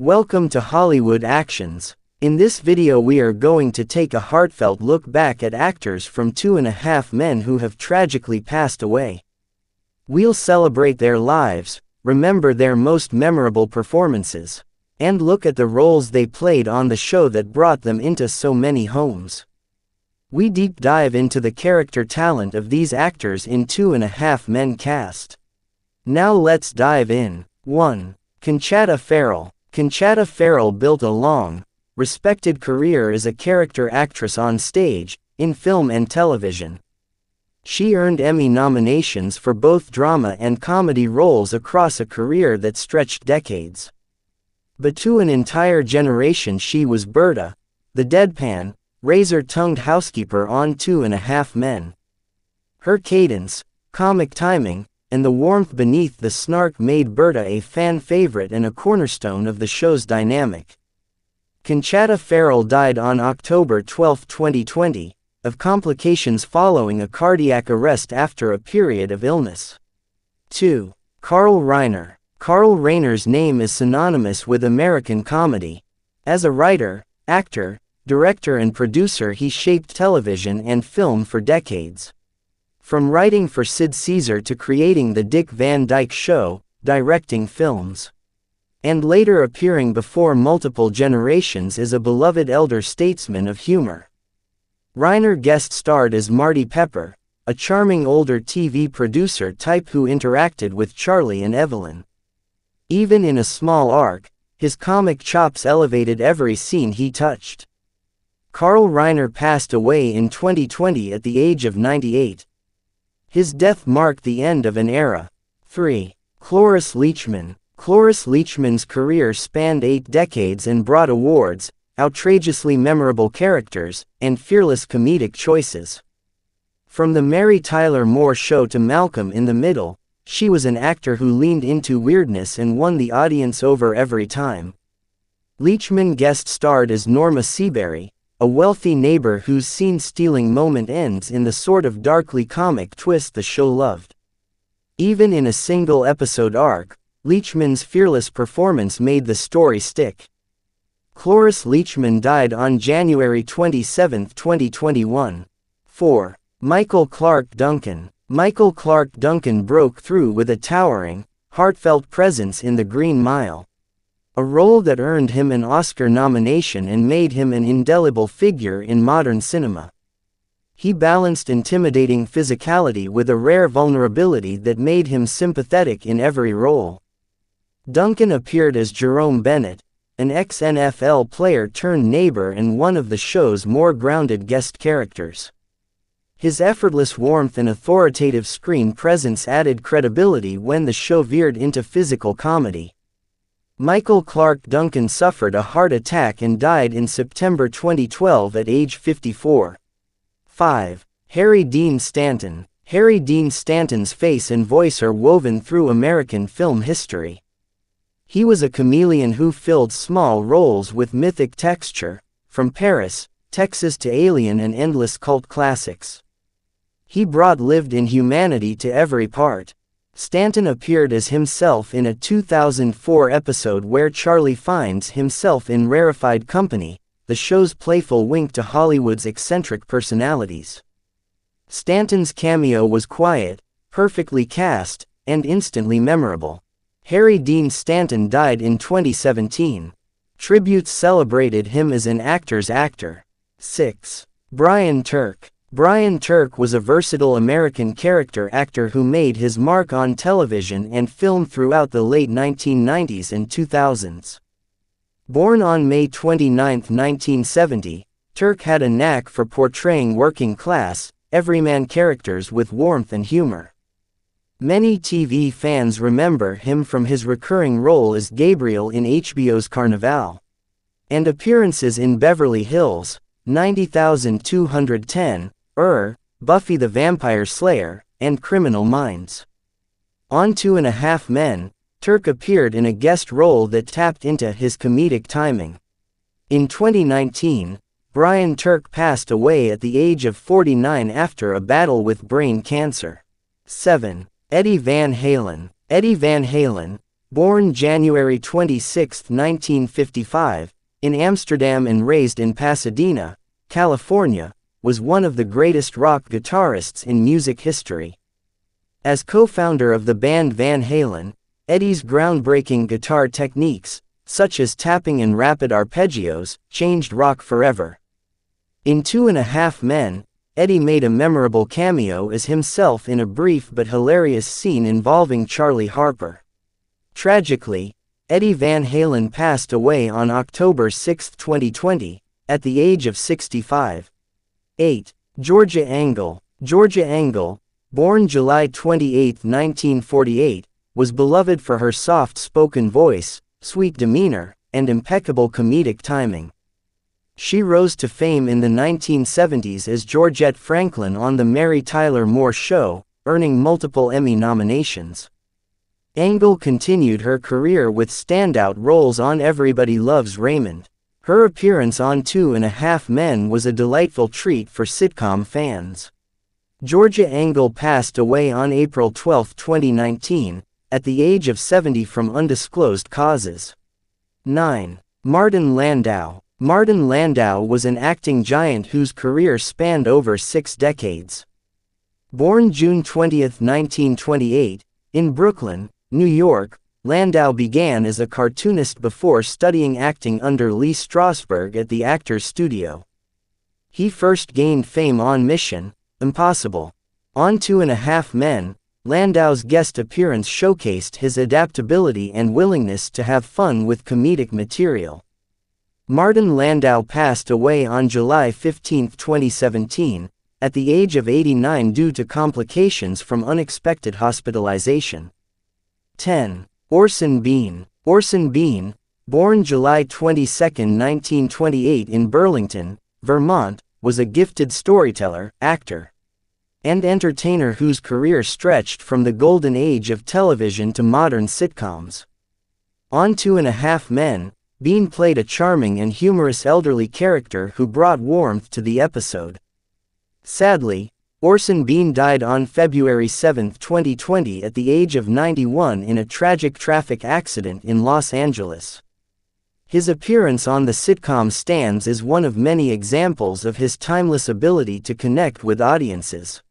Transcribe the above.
Welcome to Hollywood Actions. In this video we are going to take a heartfelt look back at actors from 2.5 Men who have tragically passed away. We'll celebrate their lives, remember their most memorable performances, and look at the roles they played on the show that brought them into so many homes. We deep dive into the character talent of these actors in 2.5 Men cast. Now let's dive in. 1. Conchata Ferrell. Conchata Ferrell built a long, respected career as a character actress on stage, in film and television. She earned Emmy nominations for both drama and comedy roles across a career that stretched decades. But to an entire generation she was Berta, the deadpan, razor-tongued housekeeper on 2.5 Men. Her cadence, comic timing, and the warmth beneath the snark made Berta a fan favorite and a cornerstone of the show's dynamic. Conchata Ferrell died on October 12, 2020, of complications following a cardiac arrest after a period of illness. 2. Carl Reiner. Carl Reiner's name is synonymous with American comedy. As a writer, actor, director and producer he shaped television and film for decades. From writing for Sid Caesar to creating The Dick Van Dyke Show, directing films, and later appearing before multiple generations as a beloved elder statesman of humor. Reiner guest starred as Marty Pepper, a charming older TV producer type who interacted with Charlie and Evelyn. Even in a small arc, his comic chops elevated every scene he touched. Carl Reiner passed away in 2020 at the age of 98. His death marked the end of an era. 3. Cloris Leachman. Cloris Leachman's career spanned 8 decades and brought awards, outrageously memorable characters, and fearless comedic choices. From The Mary Tyler Moore Show to Malcolm in the Middle, she was an actor who leaned into weirdness and won the audience over every time. Leachman guest starred as Norma Seabury, a wealthy neighbor whose scene-stealing moment ends in the sort of darkly comic twist the show loved. Even in a single-episode arc, Leachman's fearless performance made the story stick. Cloris Leachman died on January 27, 2021. 4. Michael Clarke Duncan. Michael Clarke Duncan broke through with a towering, heartfelt presence in The Green Mile, a role that earned him an Oscar nomination and made him an indelible figure in modern cinema. He balanced intimidating physicality with a rare vulnerability that made him sympathetic in every role. Duncan appeared as Jerome Bennett, an ex-NFL player turned neighbor and one of the show's more grounded guest characters. His effortless warmth and authoritative screen presence added credibility when the show veered into physical comedy. Michael Clarke Duncan suffered a heart attack and died in September 2012 at age 54. 5. Harry Dean Stanton. Harry Dean Stanton's face and voice are woven through American film history. He was a chameleon who filled small roles with mythic texture, from Paris, Texas to Alien and endless cult classics. He brought lived-in humanity to every part. Stanton appeared as himself in a 2004 episode where Charlie finds himself in rarefied company, the show's playful wink to Hollywood's eccentric personalities. Stanton's cameo was quiet, perfectly cast, and instantly memorable. Harry Dean Stanton died in 2017. Tributes celebrated him as an actor's actor. 6. Brian Turk. Brian Turk was a versatile American character actor who made his mark on television and film throughout the late 1990s and 2000s. Born on May 29, 1970, Turk had a knack for portraying working-class, everyman characters with warmth and humor. Many TV fans remember him from his recurring role as Gabriel in HBO's Carnival, and appearances in Beverly Hills, 90210, Buffy the Vampire Slayer, and Criminal Minds. On 2.5 Men, Turk appeared in a guest role that tapped into his comedic timing. In 2019, Brian Turk passed away at the age of 49 after a battle with brain cancer. 7. Eddie Van Halen. Eddie Van Halen, born January 26, 1955, in Amsterdam and raised in Pasadena, California, was one of the greatest rock guitarists in music history. As co-founder of the band Van Halen, Eddie's groundbreaking guitar techniques, such as tapping and rapid arpeggios, changed rock forever. In 2.5 Men, Eddie made a memorable cameo as himself in a brief but hilarious scene involving Charlie Harper. Tragically, Eddie Van Halen passed away on October 6, 2020, at the age of 65. 8. Georgia Engel. Georgia Engel, born July 28, 1948, was beloved for her soft-spoken voice, sweet demeanor, and impeccable comedic timing. She rose to fame in the 1970s as Georgette Franklin on The Mary Tyler Moore Show, earning multiple Emmy nominations. Engel continued her career with standout roles on Everybody Loves Raymond. Her appearance on 2.5 Men was a delightful treat for sitcom fans. Georgia Engel passed away on April 12, 2019, at the age of 70 from undisclosed causes. 9. Martin Landau. Martin Landau was an acting giant whose career spanned over 6 decades. Born June 20, 1928, in Brooklyn, New York, Landau began as a cartoonist before studying acting under Lee Strasberg at the Actors Studio. He first gained fame on Mission Impossible. On 2.5 Men, Landau's guest appearance showcased his adaptability and willingness to have fun with comedic material. Martin Landau passed away on July 15, 2017, at the age of 89 due to complications from unexpected hospitalization. 10. Orson Bean. Orson Bean, born July 22, 1928 in Burlington, Vermont, was a gifted storyteller, actor, and entertainer whose career stretched from the golden age of television to modern sitcoms. On 2.5 Men, Bean played a charming and humorous elderly character who brought warmth to the episode. Sadly, Orson Bean died on February 7, 2020 at the age of 91 in a tragic traffic accident in Los Angeles. His appearance on the sitcom stands as one of many examples of his timeless ability to connect with audiences.